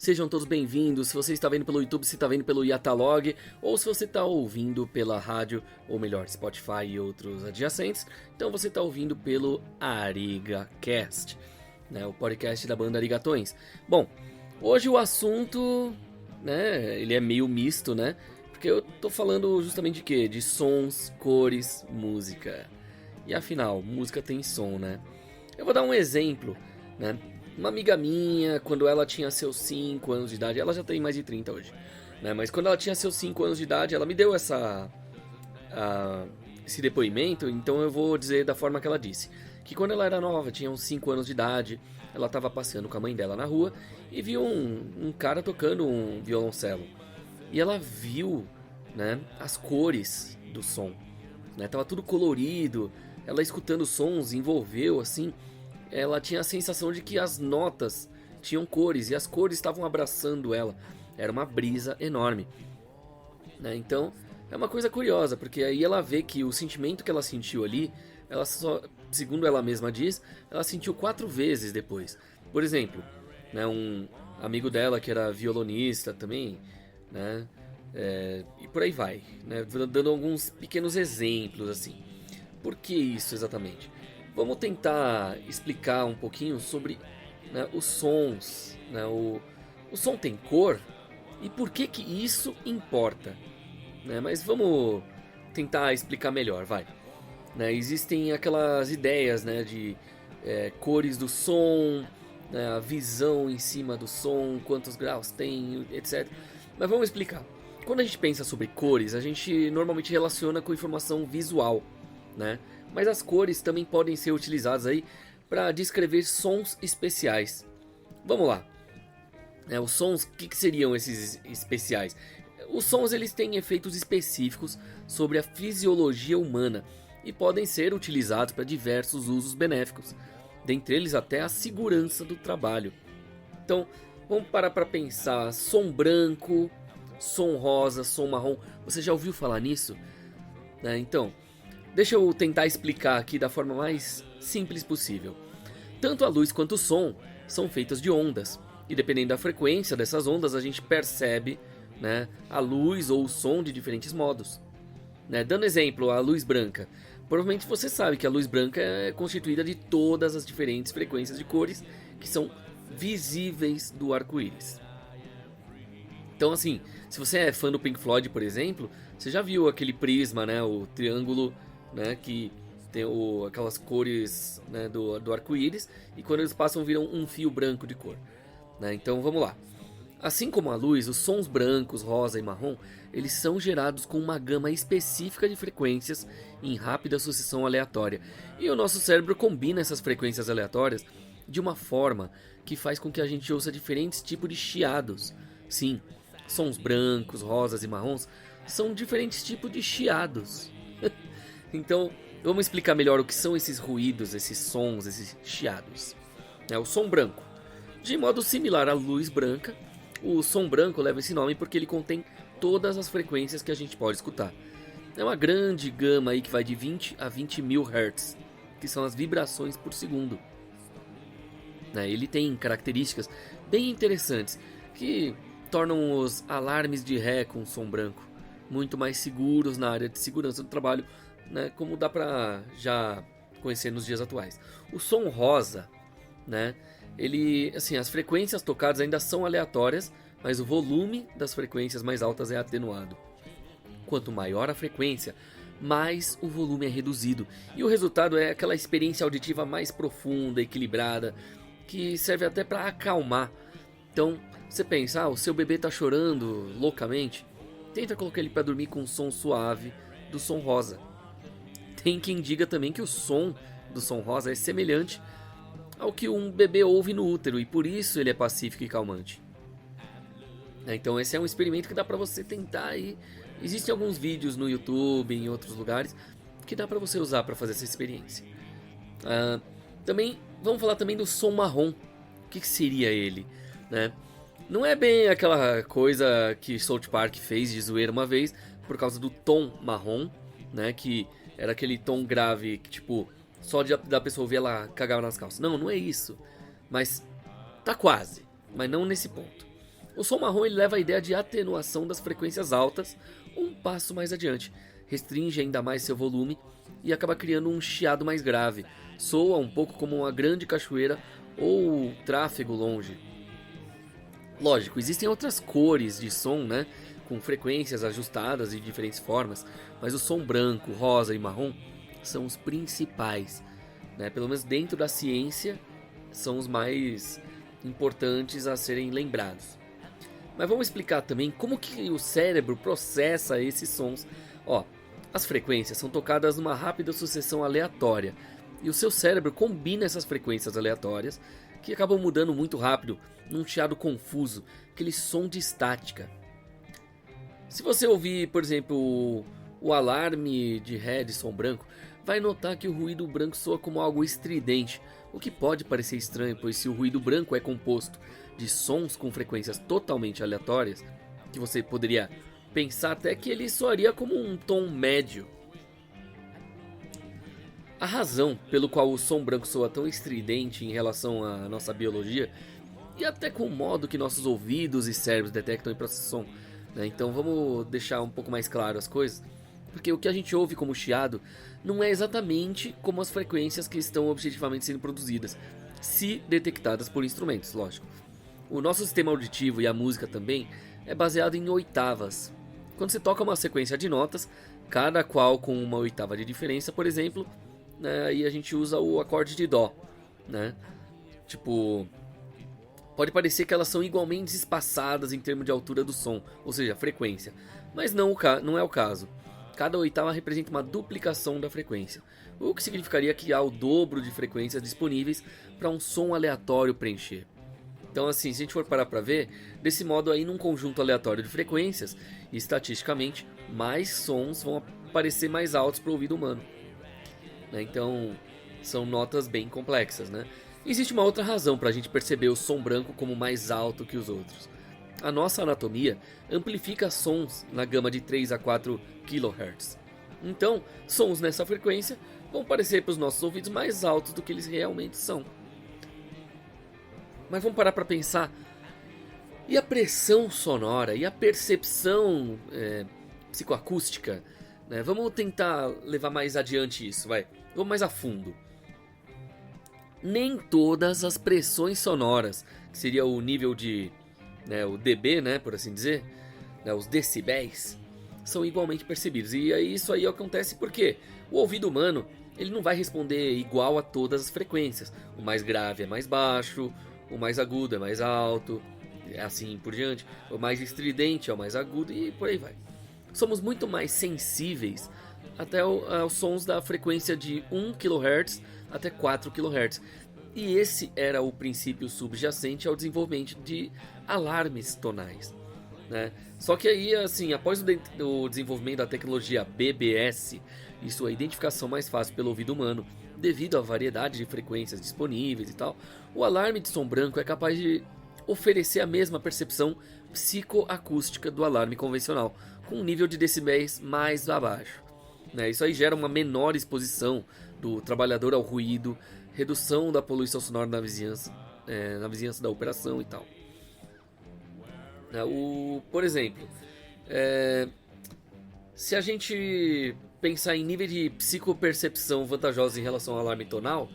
Sejam todos bem-vindos. Se você está vendo pelo YouTube, se está vendo pelo Yatalog, ou se você está ouvindo pela rádio, ou melhor, Spotify e outros adjacentes, então você está ouvindo pelo ArigaCast, né, o podcast da banda Arigatões. Bom, hoje o assunto, né, ele é meio misto, né, porque eu tô falando justamente de quê? De sons, cores, música. E afinal, música tem som, né? Eu vou dar um exemplo, né? Uma amiga minha, quando ela tinha seus 5 anos de idade, ela já tem mais de 30 hoje, né? Mas quando ela tinha seus 5 anos de idade, ela me deu esse depoimento, então eu vou dizer da forma que ela disse. Que quando ela era nova, tinha uns 5 anos de idade, ela estava passeando com a mãe dela na rua e viu um cara tocando um violoncelo. E ela viu, né, as cores do som, né? Tava tudo colorido, ela escutando os sons, envolveu assim. Ela tinha a sensação de que as notas tinham cores e as cores estavam abraçando ela. Era uma brisa enorme, né? Então é uma coisa curiosa, porque aí ela vê que o sentimento que ela sentiu ali, ela só, segundo ela mesma diz, ela sentiu 4 vezes depois. Por exemplo, né, um amigo dela que era violonista também, né? E por aí vai, né? Dando alguns pequenos exemplos assim. Por que isso exatamente? Vamos tentar explicar um pouquinho sobre, né, os sons, né? O som tem cor e por que que isso importa, né? Mas vamos tentar explicar melhor, vai. Né, existem aquelas ideias, né, de cores do som, né, a visão em cima do som, quantos graus tem, etc. Mas vamos explicar. Quando a gente pensa sobre cores, a gente normalmente relaciona com informação visual, né? Mas as cores também podem ser utilizadas aí para descrever sons especiais. Vamos lá. Os sons, o que seriam esses especiais? Os sons eles têm efeitos específicos sobre a fisiologia humana e podem ser utilizados para diversos usos benéficos, dentre eles até a segurança do trabalho. Então, vamos parar para pensar: som branco, som rosa, som marrom. Você já ouviu falar nisso? Então, deixa eu tentar explicar aqui da forma mais simples possível. Tanto a luz quanto o som são feitas de ondas, e dependendo da frequência dessas ondas a gente percebe, né, a luz ou o som de diferentes modos. Dando exemplo, a luz branca. Provavelmente você sabe que a luz branca é constituída de todas as diferentes frequências de cores que são visíveis do arco-íris. Então assim, se você é fã do Pink Floyd, por exemplo, você já viu aquele prisma, né, o triângulo, né, que tem aquelas cores, né, do arco-íris, e quando eles passam viram um fio branco de cor, né? Então vamos lá. Assim como a luz, os sons brancos, rosa e marrom, eles são gerados com uma gama específica de frequências em rápida sucessão aleatória. E o nosso cérebro combina essas frequências aleatórias de uma forma que faz com que a gente ouça diferentes tipos de chiados. Sim, sons brancos, rosas e marrons são diferentes tipos de chiados. Então, vamos explicar melhor o que são esses ruídos, esses sons, esses chiados. O som branco. De modo similar à luz branca, o som branco leva esse nome porque ele contém todas as frequências que a gente pode escutar. É uma grande gama aí que vai de 20 a 20 mil Hz, que são as vibrações por segundo. Ele tem características bem interessantes que tornam os alarmes de ré com som branco muito mais seguros na área de segurança do trabalho, né, como dá para já conhecer nos dias atuais. O som rosa, né, ele, assim, as frequências tocadas ainda são aleatórias, mas o volume das frequências mais altas é atenuado. Quanto maior a frequência, mais o volume é reduzido, e o resultado é aquela experiência auditiva mais profunda, equilibrada, que serve até para acalmar. Então, você pensa, o seu bebê está chorando loucamente, tenta colocar ele para dormir com um som suave do som rosa. Tem quem diga também que o som do som rosa é semelhante ao que um bebê ouve no útero, e por isso ele é pacífico e calmante. Então esse é um experimento que dá para você tentar aí. Existem alguns vídeos no YouTube, em outros lugares, que dá para você usar para fazer essa experiência. Também vamos falar também do som marrom. O que seria ele, né? Não é bem aquela coisa que South Park fez de zoeira uma vez por causa do tom marrom, né? Que era aquele tom grave que, tipo, só da pessoa ouvir ela cagar nas calças. Não, não é isso. Mas tá quase, mas não nesse ponto. O som marrom ele leva a ideia de atenuação das frequências altas um passo mais adiante, restringe ainda mais seu volume e acaba criando um chiado mais grave. Soa um pouco como uma grande cachoeira ou tráfego longe. Lógico, existem outras cores de som, né, com frequências ajustadas de diferentes formas, mas o som branco, rosa e marrom são os principais, né? Pelo menos dentro da ciência são os mais importantes a serem lembrados. Mas vamos explicar também como que o cérebro processa esses sons. Ó, as frequências são tocadas numa rápida sucessão aleatória e o seu cérebro combina essas frequências aleatórias que acabam mudando muito rápido num chiado confuso, aquele som de estática. Se você ouvir, por exemplo, o alarme de ré de som branco, vai notar que o ruído branco soa como algo estridente, o que pode parecer estranho, pois se o ruído branco é composto de sons com frequências totalmente aleatórias, que você poderia pensar até que ele soaria como um tom médio. A razão pelo qual o som branco soa tão estridente em relação à nossa biologia, e até com o modo que nossos ouvidos e cérebros detectam e processam som, né? Então vamos deixar um pouco mais claro as coisas, porque o que a gente ouve como chiado não é exatamente como as frequências que estão objetivamente sendo produzidas, se detectadas por instrumentos, lógico. O nosso sistema auditivo e a música também é baseado em oitavas. Quando você toca uma sequência de notas, cada qual com uma oitava de diferença, por exemplo, né, aí a gente usa o acorde de dó, né? Tipo, pode parecer que elas são igualmente espaçadas em termos de altura do som, ou seja, frequência, mas não é o caso. Cada oitava representa uma duplicação da frequência, o que significaria que há o dobro de frequências disponíveis para um som aleatório preencher. Então assim, se a gente for parar para ver, desse modo aí num conjunto aleatório de frequências, estatisticamente, mais sons vão parecer mais altos para o ouvido humano. Então, são notas bem complexas, né? Existe uma outra razão para a gente perceber o som branco como mais alto que os outros. A nossa anatomia amplifica sons na gama de 3 a 4 kHz. Então, sons nessa frequência vão parecer para os nossos ouvidos mais altos do que eles realmente são. Mas vamos parar para pensar. E a pressão sonora? E a percepção psicoacústica? Né? Vamos tentar levar mais adiante isso, vai. Vamos mais a fundo. Nem todas as pressões sonoras, que seria o nível de, o dB, né, por assim dizer, né, os decibéis, são igualmente percebidos. E aí isso aí acontece porque o ouvido humano ele não vai responder igual a todas as frequências. O mais grave é mais baixo, o mais agudo é mais alto, assim por diante. O mais estridente é o mais agudo e por aí vai. Somos muito mais sensíveis até aos sons da frequência de 1 kHz até 4 kHz. E esse era o princípio subjacente ao desenvolvimento de alarmes tonais, né? Só que aí, assim, após o desenvolvimento da tecnologia BBS e sua identificação mais fácil pelo ouvido humano, devido à variedade de frequências disponíveis e tal, o alarme de som branco é capaz de oferecer a mesma percepção psicoacústica do alarme convencional, com um nível de decibéis mais abaixo. Isso aí gera uma menor exposição do trabalhador ao ruído, redução da poluição sonora na vizinhança da operação e tal. Por exemplo, se a gente pensar em nível de psicopercepção vantajosa em relação ao alarme tonal,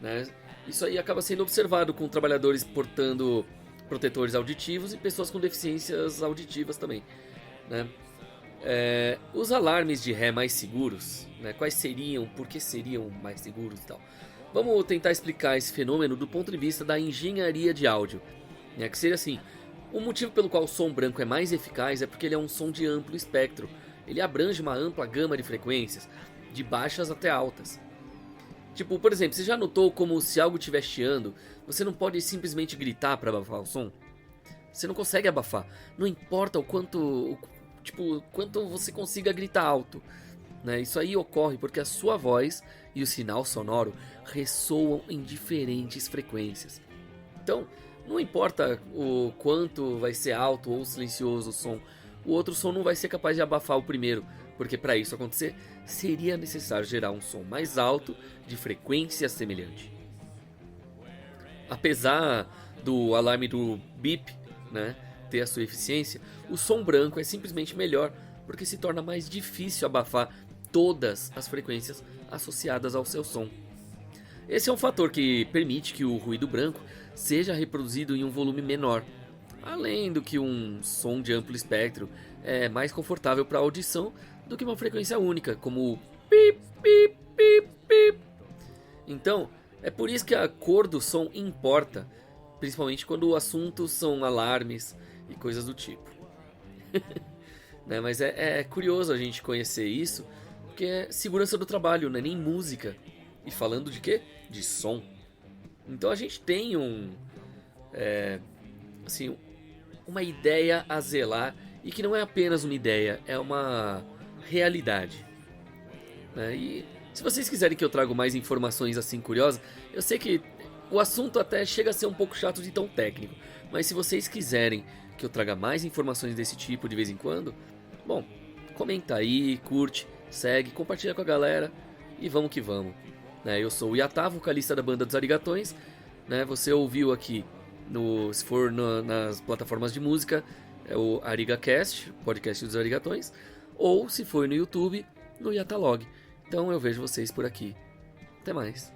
né, isso aí acaba sendo observado com trabalhadores portando protetores auditivos e pessoas com deficiências auditivas também, né? Os alarmes de ré mais seguros, né, quais seriam, por que seriam mais seguros e tal? Vamos tentar explicar esse fenômeno do ponto de vista da engenharia de áudio, né, que seria assim, o motivo pelo qual o som branco é mais eficaz é porque ele é um som de amplo espectro, ele abrange uma ampla gama de frequências, de baixas até altas. Tipo, por exemplo, você já notou como se algo estiver chiando, você não pode simplesmente gritar para abafar o som? Você não consegue abafar, não importa o quanto você consiga gritar alto, né? Isso aí ocorre porque a sua voz e o sinal sonoro ressoam em diferentes frequências. Então, não importa o quanto vai ser alto ou silencioso o som, o outro som não vai ser capaz de abafar o primeiro, porque para isso acontecer, seria necessário gerar um som mais alto de frequência semelhante. Apesar do alarme do bip, né, ter a sua eficiência, o som branco é simplesmente melhor, porque se torna mais difícil abafar todas as frequências associadas ao seu som. Esse é um fator que permite que o ruído branco seja reproduzido em um volume menor, além do que um som de amplo espectro é mais confortável para audição do que uma frequência única, como o pip, pip, pip, pip. Então, é por isso que a cor do som importa, principalmente quando o assunto são alarmes e coisas do tipo. Né? Mas é curioso a gente conhecer isso, porque é segurança do trabalho, não é nem música. E falando de quê? De som. Então a gente tem uma ideia a zelar, e que não é apenas uma ideia, é uma realidade. Né? E se vocês quiserem que eu traga mais informações assim curiosas, eu sei que o assunto até chega a ser um pouco chato de tão técnico, mas se vocês quiserem que eu traga mais informações desse tipo de vez em quando, bom, comenta aí, curte, segue, compartilha com a galera e vamos que vamos. Né? Eu sou o Yatá, vocalista da banda dos Arigatões. Né? Você ouviu aqui, se for nas plataformas de música, é o ArigaCast, podcast dos Arigatões, ou se for no YouTube, no Yatalog. Então eu vejo vocês por aqui. Até mais.